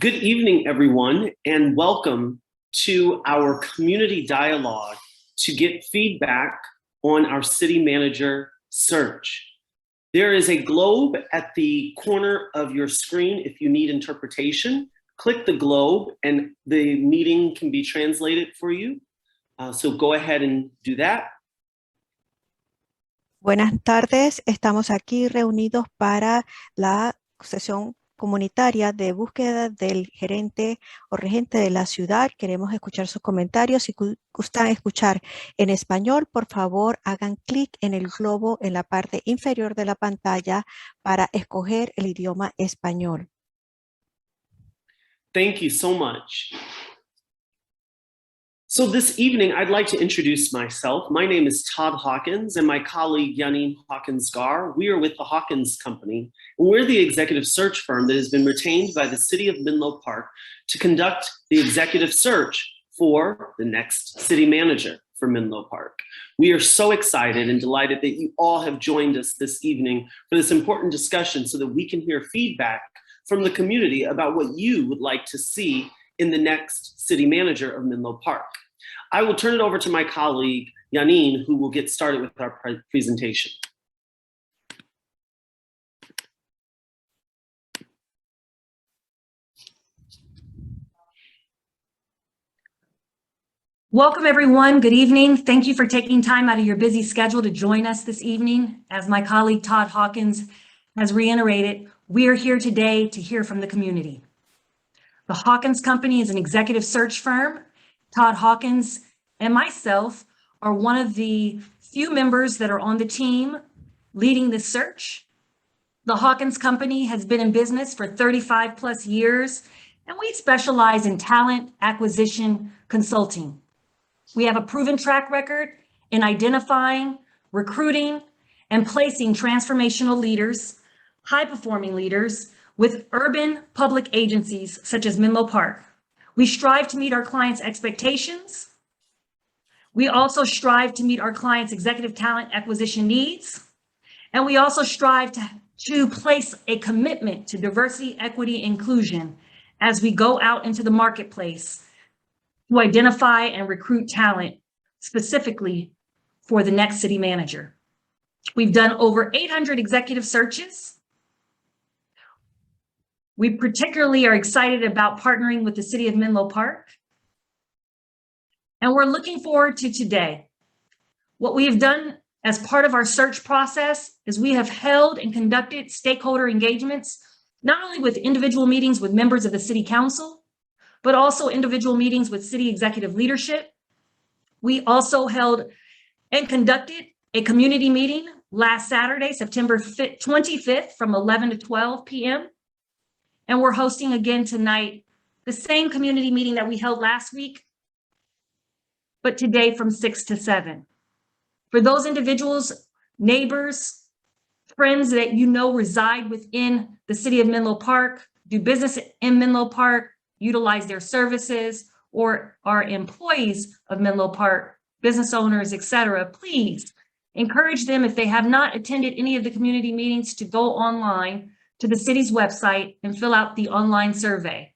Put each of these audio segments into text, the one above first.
Good evening, everyone, and welcome to our community dialogue to get feedback on our city manager search. There is a globe at the corner of your screen if you need interpretation. Click the globe and the meeting can be translated for you. So go ahead and do that. Buenas tardes, estamos aquí reunidos para la sesión comunitaria de búsqueda del gerente o regente de la ciudad. Queremos escuchar sus comentarios. Si gustan escuchar en español, por favor hagan clic en el globo en la parte inferior de la pantalla para escoger el idioma español. Thank you so much. So this evening, I'd like to introduce myself. My name is Todd Hawkins, and my colleague, Janine Hawkins-Gar. We are with the Hawkins Company, and we're the executive search firm that has been retained by the City of Menlo Park to conduct the executive search for the next city manager for Menlo Park. We are so excited and delighted that you all have joined us this evening for this important discussion so that we can hear feedback from the community about what you would like to see in the next city manager of Menlo Park. I will turn it over to my colleague, Janine, who will get started with our presentation. Welcome, everyone. Good evening. Thank you for taking time out of your busy schedule to join us this evening. As my colleague, Todd Hawkins, has reiterated, we are here today to hear from the community. The Hawkins Company is an executive search firm. Todd Hawkins and myself are one of the few members that are on the team leading this search. The Hawkins Company has been in business for 35 plus years, and we specialize in talent acquisition consulting. We have a proven track record in identifying, recruiting, and placing transformational leaders, high-performing leaders with urban public agencies such as Menlo Park. We strive to meet our clients' expectations. We also strive to meet our clients' executive talent acquisition needs. And we also strive to place a commitment to diversity, equity, inclusion as we go out into the marketplace to identify and recruit talent specifically for the next city manager. We've done over 800 executive searches. We particularly are excited about partnering with the City of Menlo Park. And we're looking forward to today. What we have done as part of our search process is we have held and conducted stakeholder engagements, not only with individual meetings with members of the City Council, but also individual meetings with city executive leadership. We also held and conducted a community meeting last Saturday, September 25th from 11 to 12 p.m. And we're hosting again tonight the same community meeting that we held last week, but today from 6 to 7. For those individuals, neighbors, friends that you know reside within the City of Menlo Park, do business in Menlo Park, utilize their services, or are employees of Menlo Park, business owners, etc., please encourage them, if they have not attended any of the community meetings, to go online to the city's website and fill out the online survey.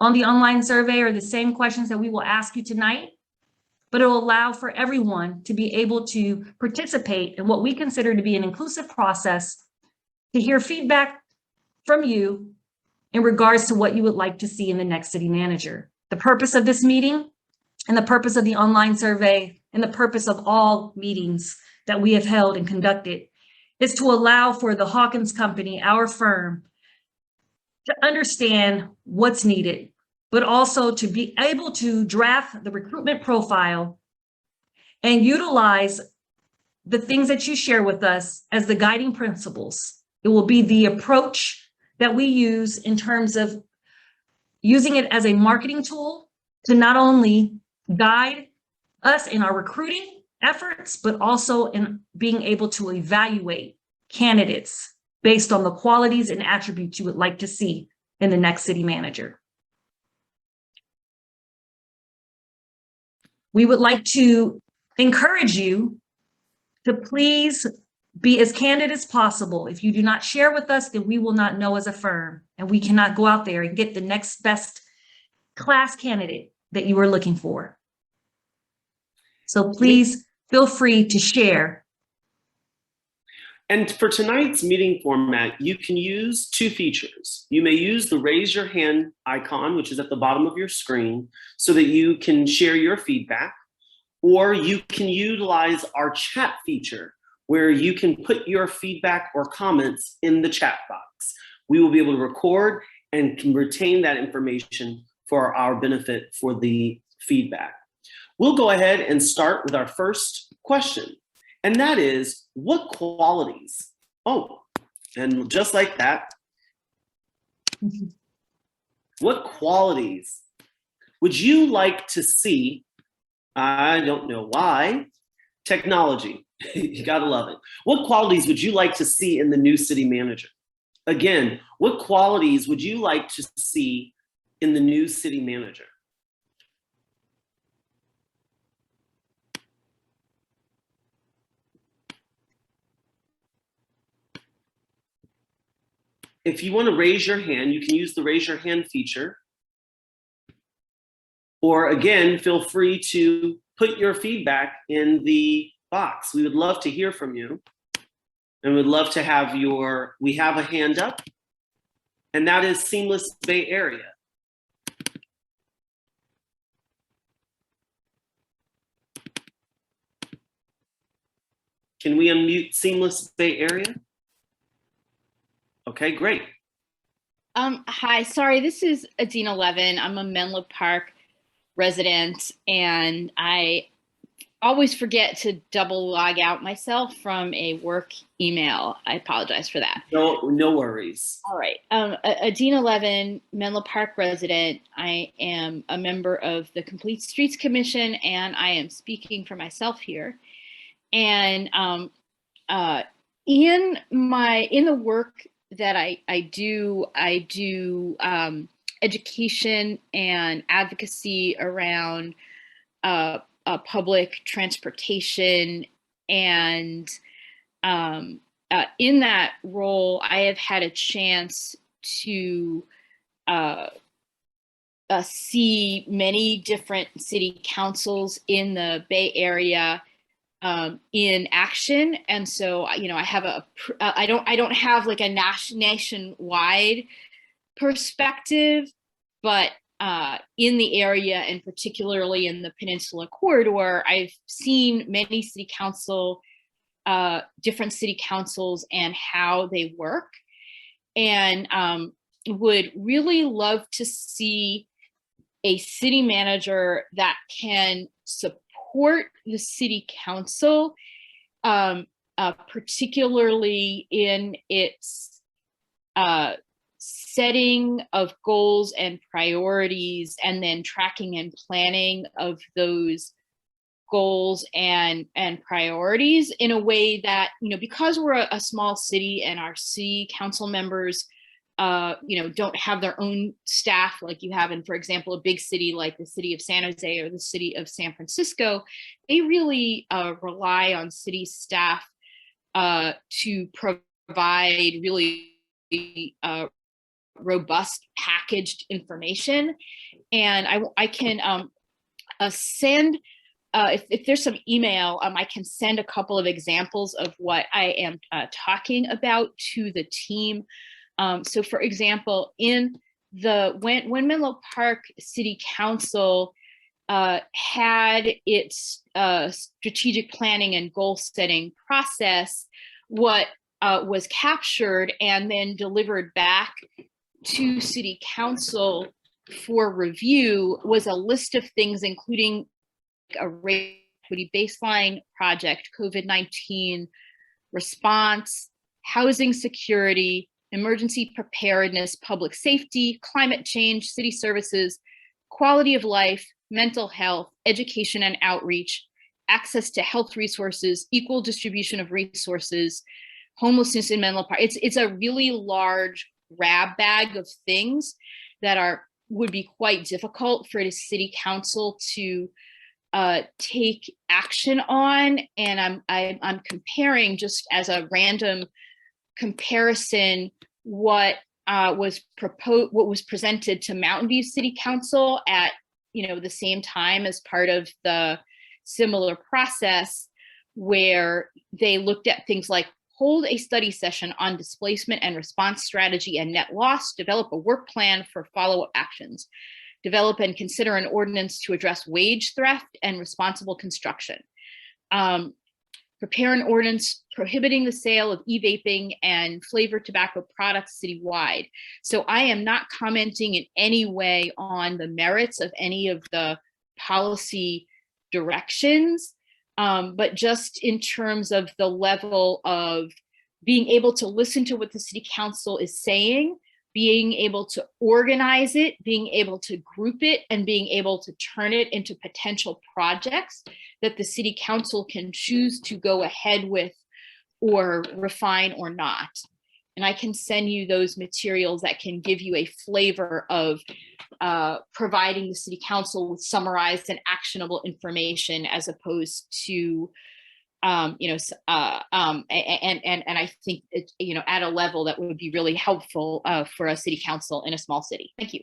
On the online survey are the same questions that we will ask you tonight, but it will allow for everyone to be able to participate in what we consider to be an inclusive process to hear feedback from you in regards to what you would like to see in the next city manager. The purpose of this meeting and the purpose of the online survey and the purpose of all meetings that we have held and conducted is to allow for the Hawkins Company, our firm, to understand what's needed, but also to be able to draft the recruitment profile and utilize the things that you share with us as the guiding principles. It will be the approach that we use in terms of using it as a marketing tool to not only guide us in our recruiting efforts, but also in being able to evaluate candidates based on the qualities and attributes you would like to see in the next city manager. We would like to encourage you to please be as candid as possible. If you do not share with us, then we will not know as a firm, and we cannot go out there and get the next best class candidate that you are looking for. So please feel free to share. And for tonight's meeting format, you can use two features. You may use the raise your hand icon, which is at the bottom of your screen, so that you can share your feedback, or you can utilize our chat feature, where you can put your feedback or comments in the chat box. We will be able to record and can retain that information for our benefit for the feedback. We'll go ahead and start with our first question. And that is, what qualities? Oh, and just like that, what qualities would you like to see? I don't know why. Technology, you gotta love it. What qualities would you like to see in the new city manager? Again, what qualities would you like to see in the new city manager? If you want to raise your hand, you can use the raise your hand feature. Or again, feel free to put your feedback in the box. We would love to hear from you. And we'd love to have we have a hand up, and that is Seamless Bay Area. Can we unmute Seamless Bay Area? Okay, great. Hi, sorry, this is Dina Levin. I'm a Menlo Park resident, and I always forget to double log out myself from a work email. I apologize for that. No worries. All right. Dina Levin, Menlo Park resident. I am a member of the Complete Streets Commission, and I am speaking for myself here. And in the work that I do education and advocacy around public transportation, and in that role, I have had a chance to see many different city councils in the Bay Area in action. And so, I have I don't have like a nationwide perspective, but in the area, and particularly in the Peninsula Corridor, I've seen many different city councils and how they work, and would really love to see a city manager that can support the city council, particularly in its setting of goals and priorities, and then tracking and planning of those goals and priorities in a way that, because we're a small city and our city council members don't have their own staff like you have in, for example, a big city like the city of San Jose or the city of San Francisco. They really rely on city staff to provide really robust packaged information. And I can send, if there's some email, I can send a couple of examples of what I am talking about to the team. So for example, when Menlo Park City Council had its strategic planning and goal setting process, what was captured and then delivered back to City Council for review was a list of things, including a race equity baseline project, COVID-19 response, housing security, emergency preparedness, public safety, climate change, city services, quality of life, mental health, education and outreach, access to health resources, equal distribution of resources, homelessness in Menlo Park. It's a really large grab bag of things that would be quite difficult for the city council to take action on, and I'm comparing, just as a random comparison, what was proposed, what was presented to Mountain View City Council at the same time as part of the similar process, where they looked at things like hold a study session on displacement and response strategy and net loss, develop a work plan for follow-up actions, develop and consider an ordinance to address wage theft and responsible construction, prepare an ordinance prohibiting the sale of e-vaping and flavored tobacco products citywide. So I am not commenting in any way on the merits of any of the policy directions, but just in terms of the level of being able to listen to what the city council is saying, being able to organize it, being able to group it, and being able to turn it into potential projects that the city council can choose to go ahead with or refine or not. And I can send you those materials that can give you a flavor of providing the city council with summarized and actionable information, as opposed to and I think it, at a level that would be really helpful for a city council in a small city. Thank you.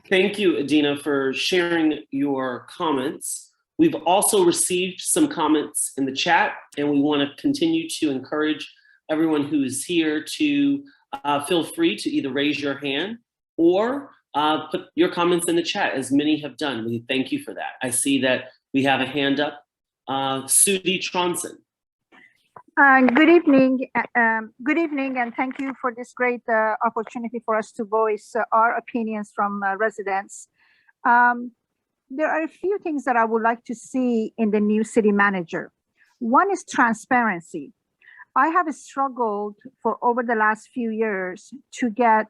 Thank you, Dina, for sharing your comments. We've also received some comments in the chat, and we want to continue to encourage everyone who is here to feel free to either raise your hand or put your comments in the chat, as many have done. We thank you for that. I see that we have a hand up. Sudi Tronson. Good evening, and thank you for this great opportunity for us to voice our opinions from residents. There are a few things that I would like to see in the new city manager. One is transparency. I have struggled for over the last few years to get,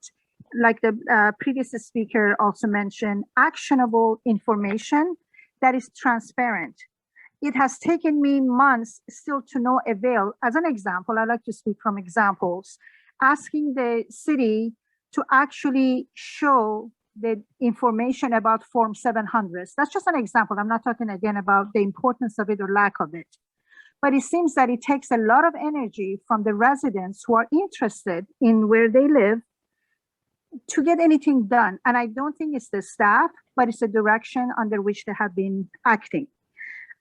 like the previous speaker also mentioned, actionable information that is transparent. It has taken me months still to no avail. As an example, I like to speak from examples, asking the city to actually show the information about Form 700s. That's just an example. I'm not talking again about the importance of it or lack of it. But it seems that it takes a lot of energy from the residents who are interested in where they live to get anything done. And I don't think it's the staff, but it's the direction under which they have been acting.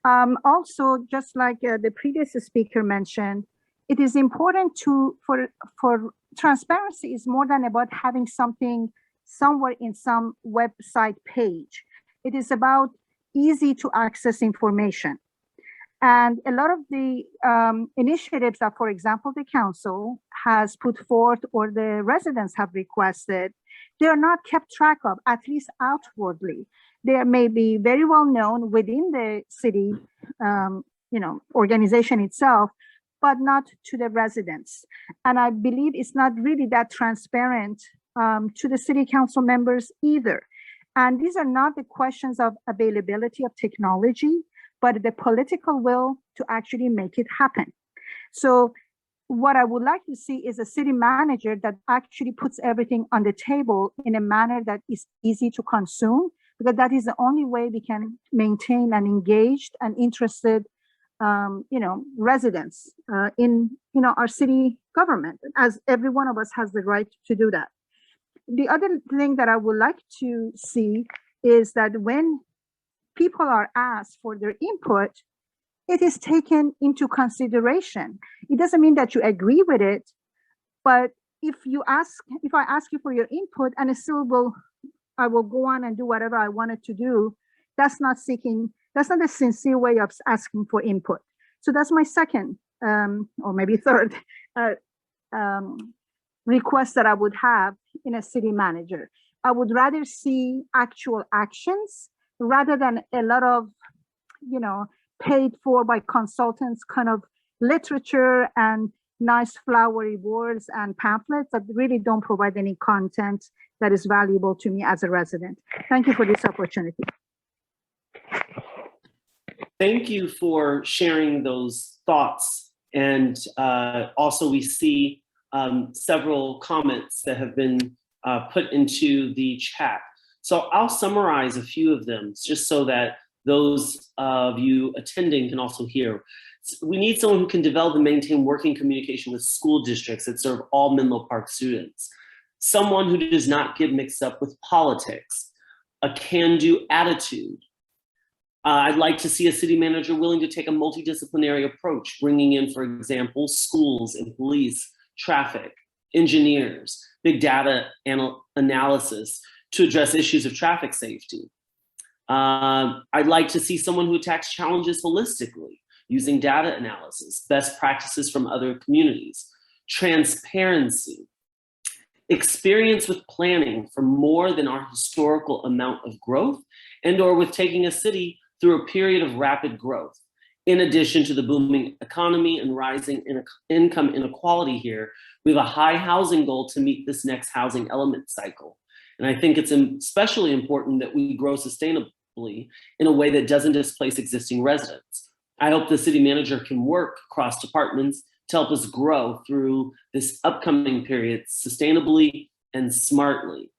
Also, just like the previous speaker mentioned, it is important for transparency is more than about having something somewhere in some website page. It is about easy to access information. And a lot of the initiatives that, for example, the council has put forth or the residents have requested, they are not kept track of, at least outwardly. They may be very well known within the city, organization itself, but not to the residents. And I believe it's not really that transparent to the city council members either. And these are not the questions of availability of technology, but the political will to actually make it happen. So what I would like to see is a city manager that actually puts everything on the table in a manner that is easy to consume, because that is the only way we can maintain an engaged and interested, residents in, our city government, as every one of us has the right to do that. The other thing that I would like to see is that when people are asked for their input, it is taken into consideration. It doesn't mean that you agree with it, but if I ask you for your input and I will go on and do whatever I wanted to do, that's not a sincere way of asking for input. So that's my second, or maybe third request that I would have in a city manager. I would rather see actual actions rather than a lot of, paid for by consultants kind of literature and nice flowery words and pamphlets that really don't provide any content that is valuable to me as a resident. Thank you for this opportunity. Thank you for sharing those thoughts. And also we see several comments that have been put into the chat. So I'll summarize a few of them just so that those of you attending can also hear. We need someone who can develop and maintain working communication with school districts that serve all Menlo Park students. Someone who does not get mixed up with politics, a can-do attitude. I'd like to see a city manager willing to take a multidisciplinary approach, bringing in, for example, schools and police, traffic, engineers, big data analysis to address issues of traffic safety. I'd like to see someone who attacks challenges holistically, using data analysis, best practices from other communities, transparency, experience with planning for more than our historical amount of growth, and or with taking a city through a period of rapid growth. In addition to the booming economy and rising income inequality here, we have a high housing goal to meet this next housing element cycle. And I think it's especially important that we grow sustainably in a way that doesn't displace existing residents. I hope the city manager can work across departments to help us grow through this upcoming period sustainably and smartly.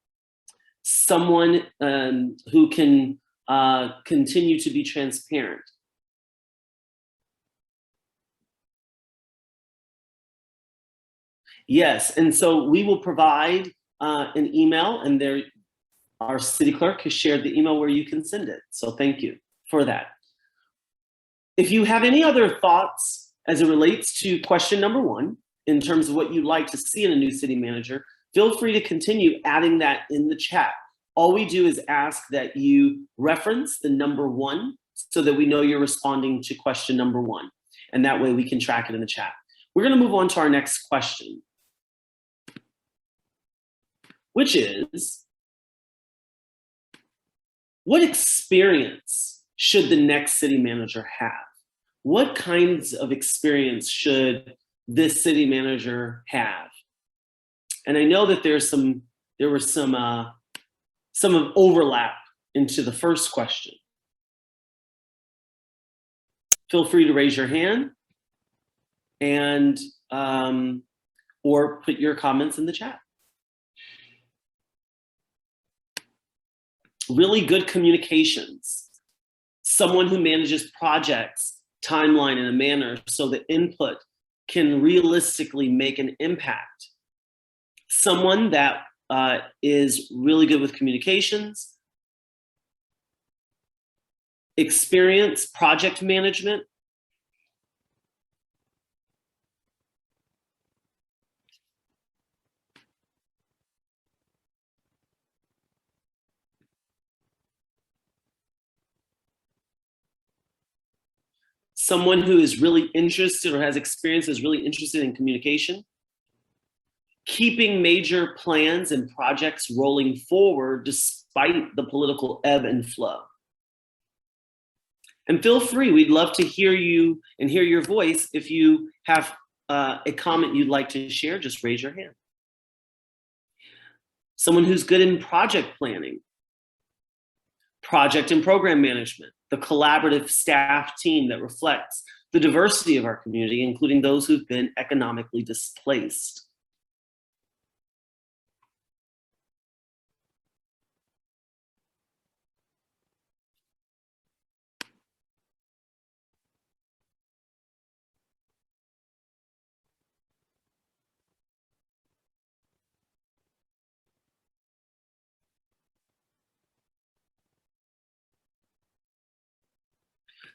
Someone who can continue to be transparent. Yes, and so we will provide an email, and our city clerk has shared the email where you can send it. So thank you for that. If you have any other thoughts as it relates to question number 1, in terms of what you'd like to see in a new city manager, feel free to continue adding that in the chat. All we do is ask that you reference the number 1 so that we know you're responding to question number 1. And that way we can track it in the chat. We're gonna move on to our next question, which is, what experience should the next city manager have? What kinds of experience should this city manager have? And I know that there was some overlap into the first question. Feel free to raise your hand and or put your comments in the chat. Really good communications. Someone who manages projects, timeline in a manner so that input can realistically make an impact. Someone that is really good with communications, experience, project management, someone who is really interested or has experience is really interested in communication, keeping major plans and projects rolling forward despite the political ebb and flow. And feel free, we'd love to hear you and hear your voice. If you have a comment you'd like to share, just raise your hand. Someone who's good in project planning, project and program management, the collaborative staff team that reflects the diversity of our community, including those who've been economically displaced.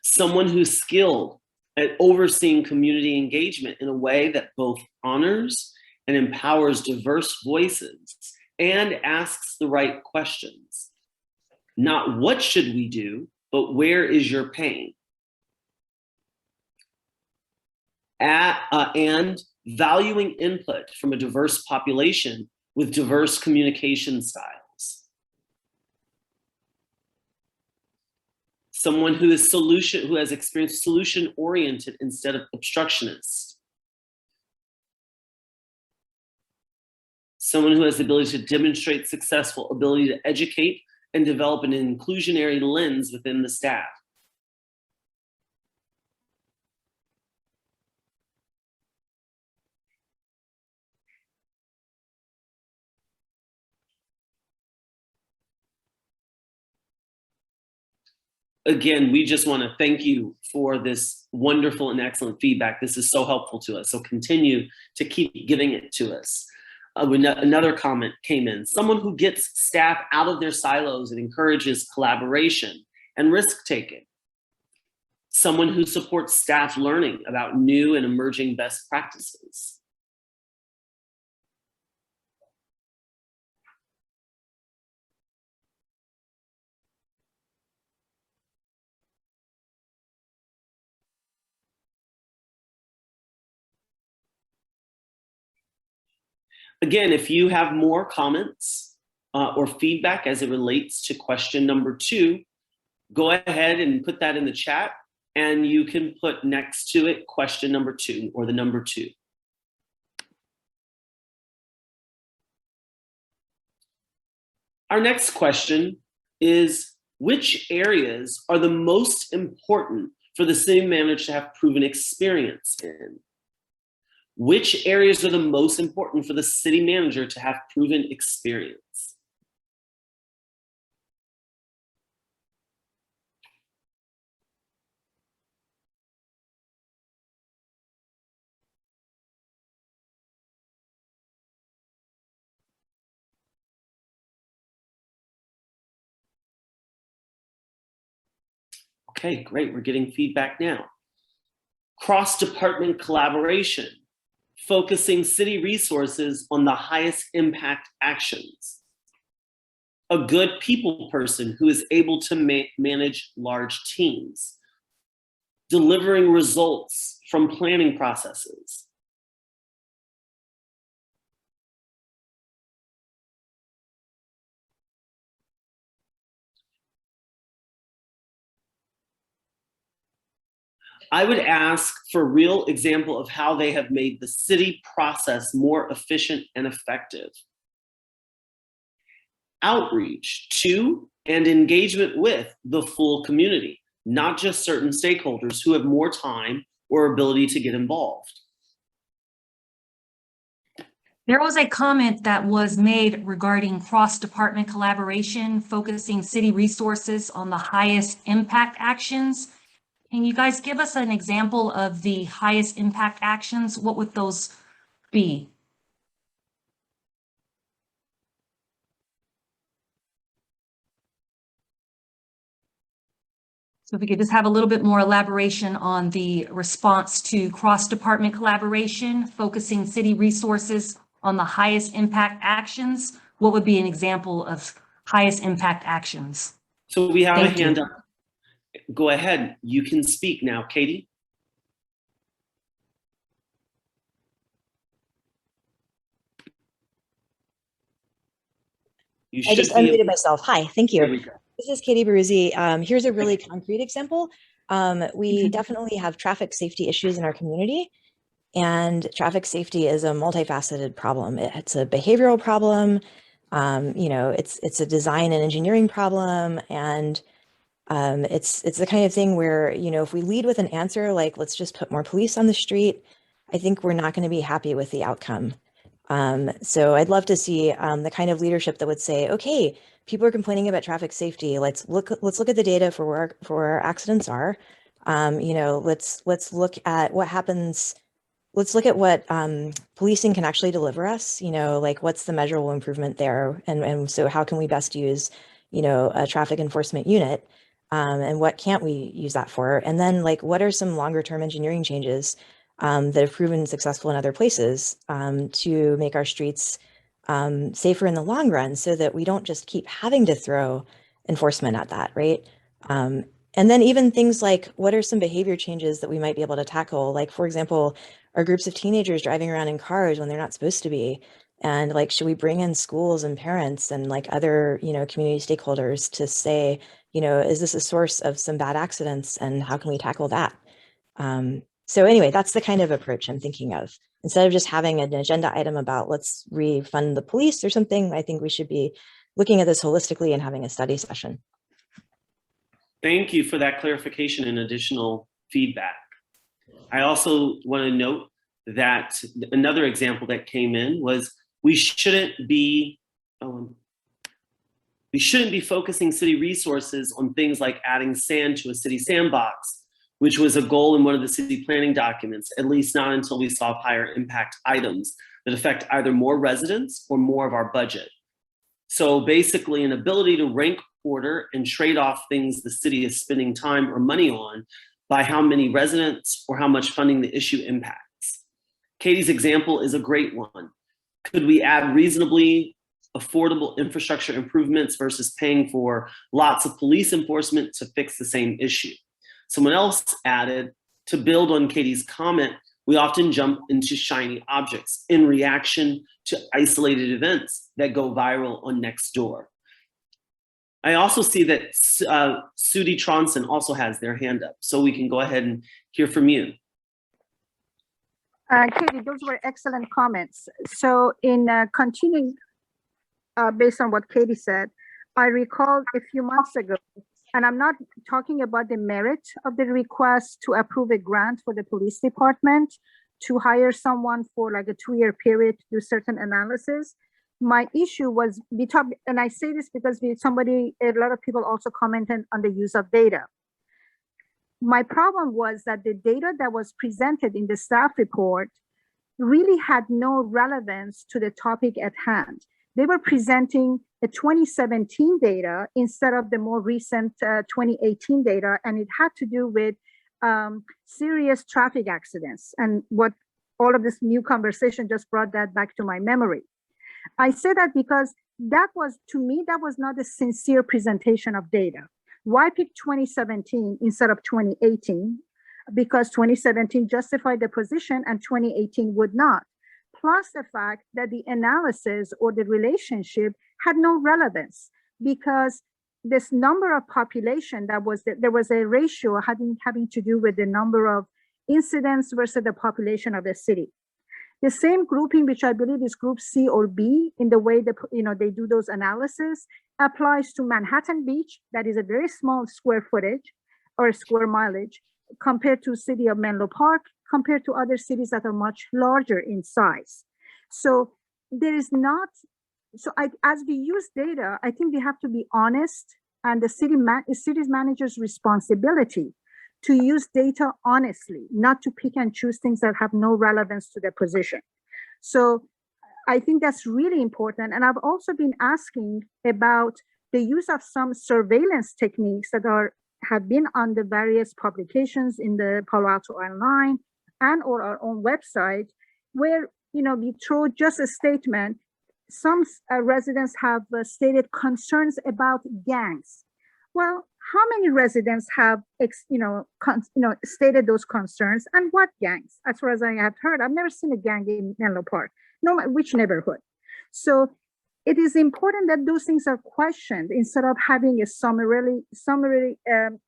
Someone who's skilled at overseeing community engagement in a way that both honors and empowers diverse voices and asks the right questions. Not what should we do, but where is your pain? And valuing input from a diverse population with diverse communication styles. Someone who has experienced solution-oriented instead of obstructionist. Someone who has the ability to demonstrate successful ability to educate and develop an inclusionary lens within the staff. again, we just want to thank you for this wonderful and excellent feedback. This is so helpful to us. So continue to keep giving it to us. Another comment came in. Someone who gets staff out of their silos and encourages collaboration and risk-taking. Someone who supports staff learning about new and emerging best practices. Again, if you have more comments or feedback as it relates to question number 2, go ahead and put that in the chat, and you can put next to it question number 2 or the number 2. Our next question is, which areas are the most important for the city manager to have proven experience in? Which areas are the most important for the city manager to have proven experience? Okay, great, we're getting feedback now. Cross-department collaboration, focusing city resources on the highest impact actions. A good people person who is able to manage large teams. Delivering results from planning processes. I would ask for a real example of how they have made the city process more efficient and effective. Outreach to and engagement with the full community, not just certain stakeholders who have more time or ability to get involved. There was a comment that was made regarding cross-department collaboration, focusing city resources on the highest impact actions. Can you guys give us an example of the highest impact actions? What would those be? So if we could just have a little bit more elaboration on the response to cross-department collaboration, focusing city resources on the highest impact actions. What would be an example of highest impact actions? So we have Thank a hand you. up. Go ahead, you can speak now, Katie. I just unmuted myself. Hi, thank There you. we go. This is Katie Baruzzi. Here's a really concrete example. We definitely have traffic safety issues in our community, and traffic safety is a multifaceted problem. It's a behavioral problem. You know, it's a design and engineering problem, and it's the kind of thing where, you know, if we lead with an answer like let's just put more police on the street, I think we're not going to be happy with the outcome. So I'd love to see the kind of leadership that would say, okay, people are complaining about traffic safety. Let's look at the data for where accidents are. You know, let's look at what happens. Let's look at what policing can actually deliver us. You know, like what's the measurable improvement there, and so how can we best use, you know, a traffic enforcement unit, and what can't we use that for? And then like what are some longer term engineering changes that have proven successful in other places to make our streets safer in the long run, so that we don't just keep having to throw enforcement at that, right? And then even things like, what are some behavior changes that we might be able to tackle? Like, for example, are groups of teenagers driving around in cars when they're not supposed to be? And like, should we bring in schools and parents and like other, you know, community stakeholders to say, you know, is this a source of some bad accidents and how can we tackle that? So anyway, that's the kind of approach I'm thinking of. Instead of just having an agenda item about let's refund the police or something, I think we should be looking at this holistically and having a study session. Thank you for that clarification and additional feedback. I also want to note that another example that came in was we shouldn't be, We shouldn't be focusing city resources on things like adding sand to a city sandbox, which was a goal in one of the city planning documents, at least not until we saw higher impact items that affect either more residents or more of our budget. So basically an ability to rank order and trade off things the city is spending time or money on by how many residents or how much funding the issue impacts. Katie's example is a great one. Could we add reasonably affordable infrastructure improvements versus paying for lots of police enforcement to fix the same issue? Someone else added, to build on Katie's comment, we often jump into shiny objects in reaction to isolated events that go viral on Nextdoor. I also see that Sudi Tronson also has their hand up, so we can go ahead and hear from you. Katie, those were excellent comments. So in continuing based on what Katie said, I recall a few months ago, and I'm not talking about the merit of the request to approve a grant for the police department to hire someone for like a 2-year period to do certain analysis. My issue was, and I say this because a lot of people also commented on the use of data. My problem was that the data that was presented in the staff report really had no relevance to the topic at hand. They were presenting a 2017 data instead of the more recent 2018 data, and it had to do with serious traffic accidents. And what all of this new conversation just brought that back to my memory. I say that because that was, to me, that was not a sincere presentation of data. Why pick 2017 instead of 2018? Because 2017 justified the position and 2018 would not. Plus the fact that the analysis or the relationship had no relevance, because this number of population there was a ratio having to do with the number of incidents versus the population of the city. The same grouping, which I believe is group C or B in the way that they do those analysis, applies to Manhattan Beach, that is a very small square footage or square mileage, compared to city of Menlo Park, compared to other cities that are much larger in size. So there is not, as we use data, I think we have to be honest, and the city's manager's responsibility to use data honestly, not to pick and choose things that have no relevance to their position. So I think that's really important. And I've also been asking about the use of some surveillance techniques that have been on the various publications in the Palo Alto Online and or our own website, where we throw just a statement. Some residents have stated concerns about gangs. Well, how many residents have stated those concerns, and what gangs? As far as I have heard, I've never seen a gang in Menlo Park, no matter which neighborhood. So it is important that those things are questioned instead of having a summary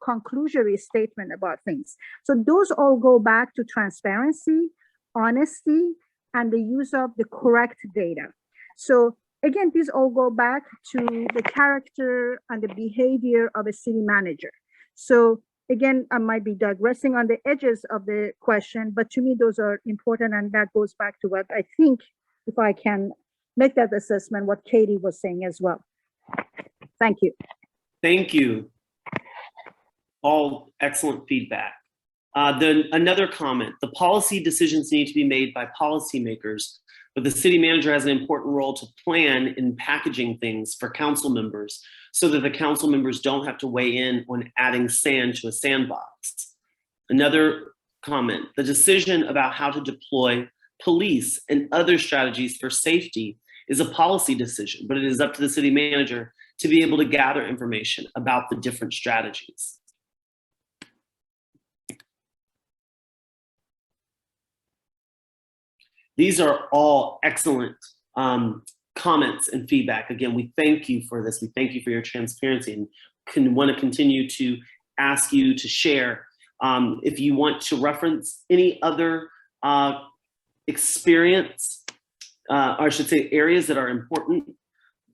conclusory statement about things. So those all go back to transparency, honesty, and the use of the correct data. So again, these all go back to the character and the behavior of a city manager. So again, I might be digressing on the edges of the question, but to me, those are important. And that goes back to what I think, if I can make that assessment, what Katie was saying as well. Thank you. Thank you. All excellent feedback. Then another comment, the policy decisions need to be made by policymakers, but the city manager has an important role to plan in packaging things for council members so that the council members don't have to weigh in on adding sand to a sandbox. Another comment, the decision about how to deploy police and other strategies for safety is a policy decision, but it is up to the city manager to be able to gather information about the different strategies. These are all excellent comments and feedback. Again, we thank you for this. We thank you for your transparency and want to continue to ask you to share. If you want to reference any other experience, or I should say areas that are important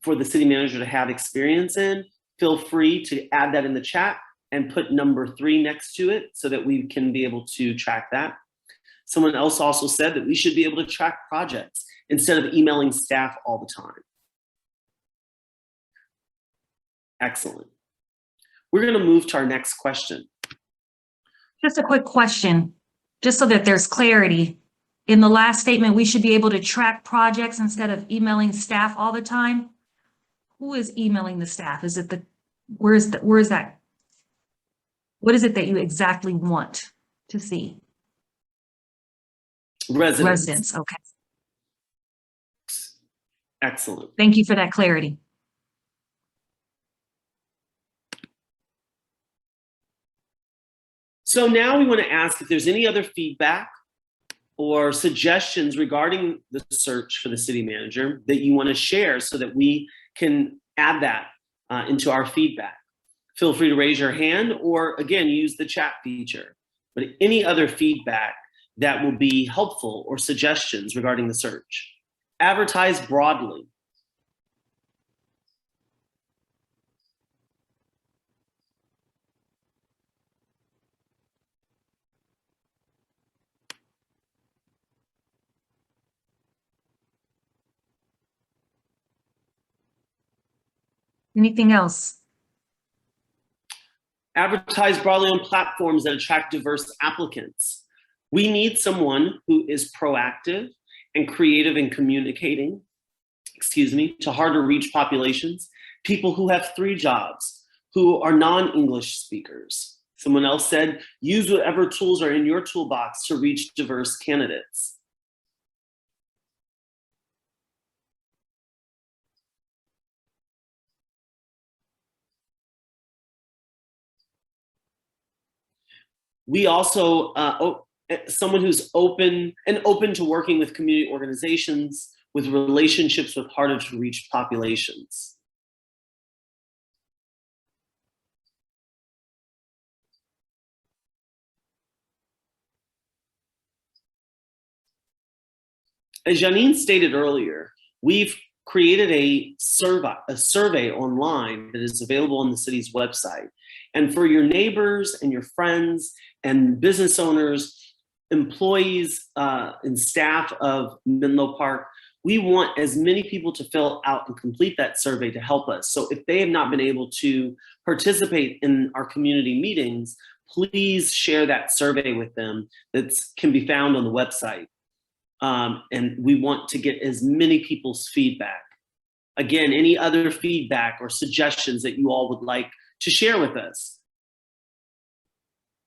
for the city manager to have experience in, feel free to add that in the chat and put number 3 next to it so that we can be able to track that. Someone else also said that we should be able to track projects instead of emailing staff all the time. Excellent. We're going to move to our next question. Just a quick question, just so that there's clarity. In the last statement, we should be able to track projects instead of emailing staff all the time. Who is emailing the staff? Is it where is that? What is it that you exactly want to see? Residents, okay. Excellent. Thank you for that clarity. So now we want to ask if there's any other feedback or suggestions regarding the search for the city manager that you want to share so that we can add that into our feedback. Feel free to raise your hand or again, use the chat feature. But any other feedback that will be helpful or suggestions regarding the search. Advertise broadly. Anything else? Advertise broadly on platforms that attract diverse applicants. We need someone who is proactive and creative in communicating, to harder reach populations, people who have 3 jobs, who are non-English speakers. Someone else said, use whatever tools are in your toolbox to reach diverse candidates. We also, someone who's open to working with community organizations with relationships with harder to reach populations. As Janine stated earlier, we've created a survey online that is available on the city's website. And for your neighbors and your friends and business owners, employees and staff of Menlo Park, we want as many people to fill out and complete that survey to help us. So if they have not been able to participate in our community meetings, please share that survey with them that can be found on the website. And we want to get as many people's feedback. Again, any other feedback or suggestions that you all would like to share with us.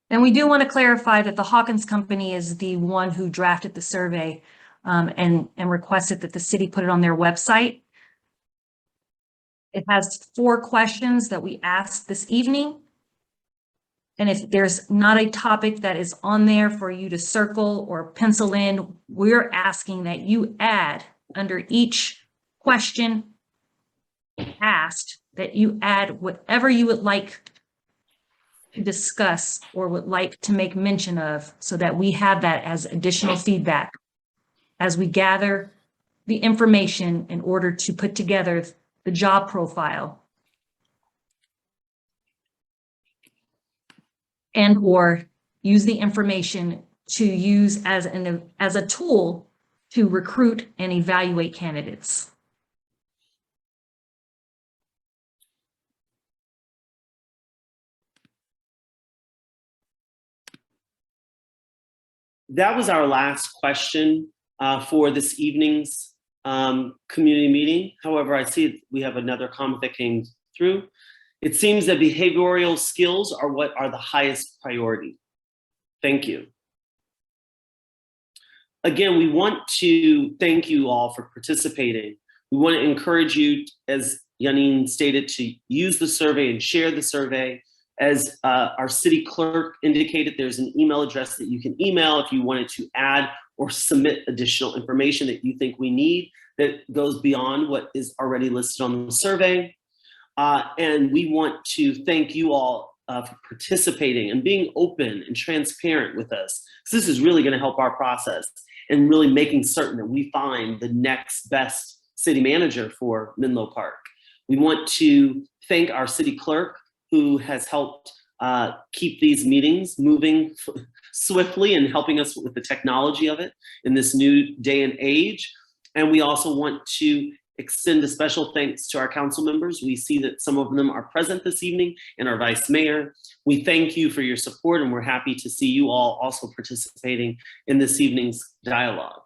And we do want to clarify that the Hawkins Company is the one who drafted the survey and requested that the city put it on their website. It has 4 questions that we asked this evening. And if there's not a topic that is on there for you to circle or pencil in, we're asking that you add under each question asked, that you add whatever you would like to discuss or would like to make mention of, so that we have that as additional feedback as we gather the information in order to put together the job profile and or use the information to use as a tool to recruit and evaluate candidates. That was our last question for this evening's community meeting. However, I see we have another comment that came through. It seems that behavioral skills are what are the highest priority. Thank you. Again, we want to thank you all for participating. We want to encourage you, as Janine stated, to use the survey and share the survey. As our city clerk indicated, there's an email address that you can email if you wanted to add or submit additional information that you think we need that goes beyond what is already listed on the survey. And we want to thank you all for participating and being open and transparent with us. So this is really going to help our process and really making certain that we find the next best city manager for Menlo Park. We want to thank our city clerk, who has helped keep these meetings moving swiftly and helping us with the technology of it in this new day and age. And we also want to extend a special thanks to our council members. We see that some of them are present this evening, and our vice mayor. We thank you for your support, and we're happy to see you all also participating in this evening's dialogue.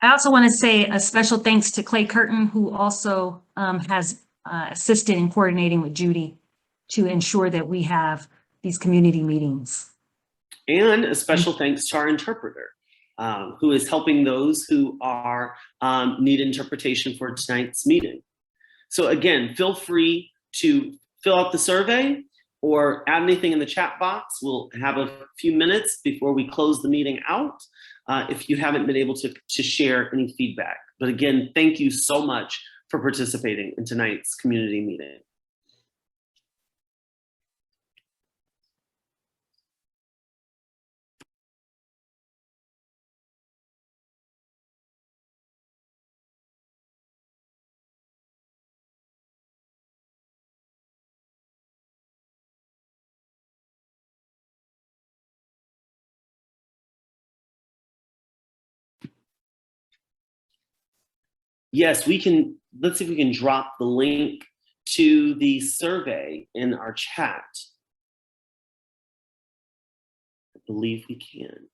I also want to say a special thanks to Clay Curtin, who also has assisted in coordinating with Judy to ensure that we have these community meetings. And a special thanks to our interpreter, who is helping those who are need interpretation for tonight's meeting. So again, feel free to fill out the survey or add anything in the chat box. We'll have a few minutes before we close the meeting out if you haven't been able to share any feedback. But again, thank you so much for participating in tonight's community meeting. Yes, we can. Let's see if we can drop the link to the survey in our chat. I believe we can.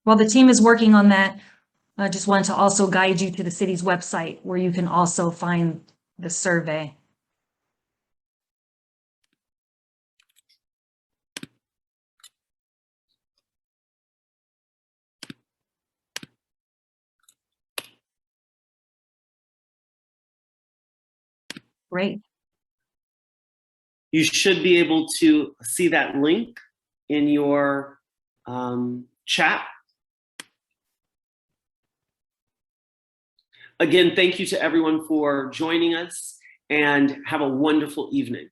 While the team is working on that, I just wanted to also guide you to the city's website where you can also find the survey. Great. You should be able to see that link in your chat. Again, thank you to everyone for joining us, and have a wonderful evening.